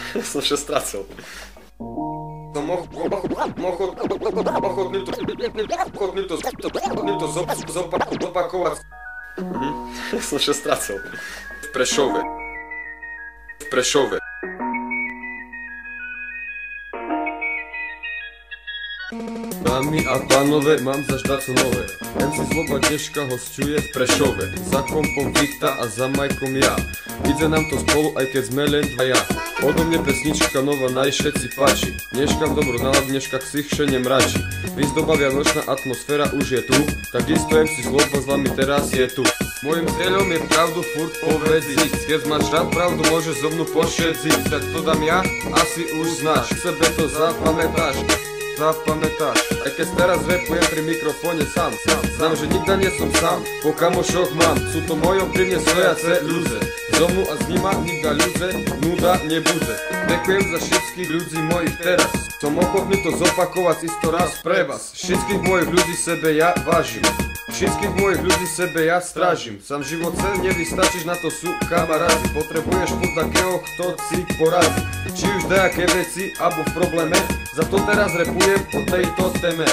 Som się stracał. Ochotny to zopakować. Som się stracał. W Preszowie. W Preszowie. Dámy a pánové, mám za štáco nové. MC Zloba dneška hosťuje v Prešove. Za kompom Vikta a za majkom ja. Ide nám to spolu, aj keď sme len dvaja. Odo mne pesnička nová najšetci páči. Dneška v dobro nálad, dneška ksichše nemračí. Výzdoba vianočná atmosféra už je tu. Takisto MC Zloba s vami teraz je tu. Mojím cieľom je pravdu furt povedziť. Keď máš rád pravdu, môžeš zo mnou pošedziť. Tak to dám ja, asi už znáš. Sebe to zapamätáš. Aj keď teraz rapujem pri mikrofóne sám. Znam, že nikda nie som sám, po kamošoch mám. Sú to mojom pri mne stojace ľuze. So mnou a s nima nikda ľuze, nuda nebude. Ďakujem za všetkých ľudí mojich teraz. Som ochotný to zopakovať isto raz pre vás. Všetkých mojich ľudí sebe ja vážim. Všetkých mojich ľudí sebe ja strážim. Sám život cel nevystačíš, na to sú kamarádi. Potrebuješ furt takého, kto si poradí. Či už dajaké veci, alebo v probléme. Za to teraz repujem o tejto téme.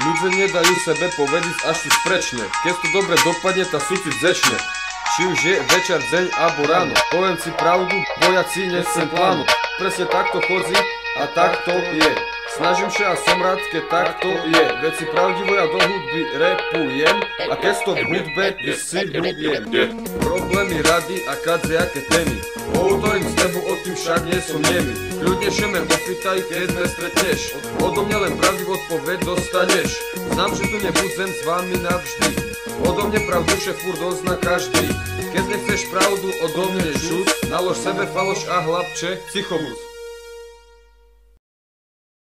Ľudia nedajú sebe povedať až sú sprečné. Keď to dobre dopadne, tá sú si vzdečné. Či už je večer, deň alebo ráno. Poviem si pravdu, vojaci nechcem plánu. Presne takto chodí a takto je. Snažím sa a som rád, keď takto je. Veci pravdivo ja do hudby repujem. A keď to v hudbe vysilujem. Problémy, rady a kadejaké témy. Hovorím s tebou, o tým však nie som nemý. Kľudne še me opýtaj, keď me stretneš. Odo mňa len pravdivú odpoveď dostaneš. Znam, že tu nebudem s vami navždy. Odo mne pravdu še furt dozná každý. Keď nechceš pravdu, odo mne šut. Nalož sebe faloš a hlapče, psychobus.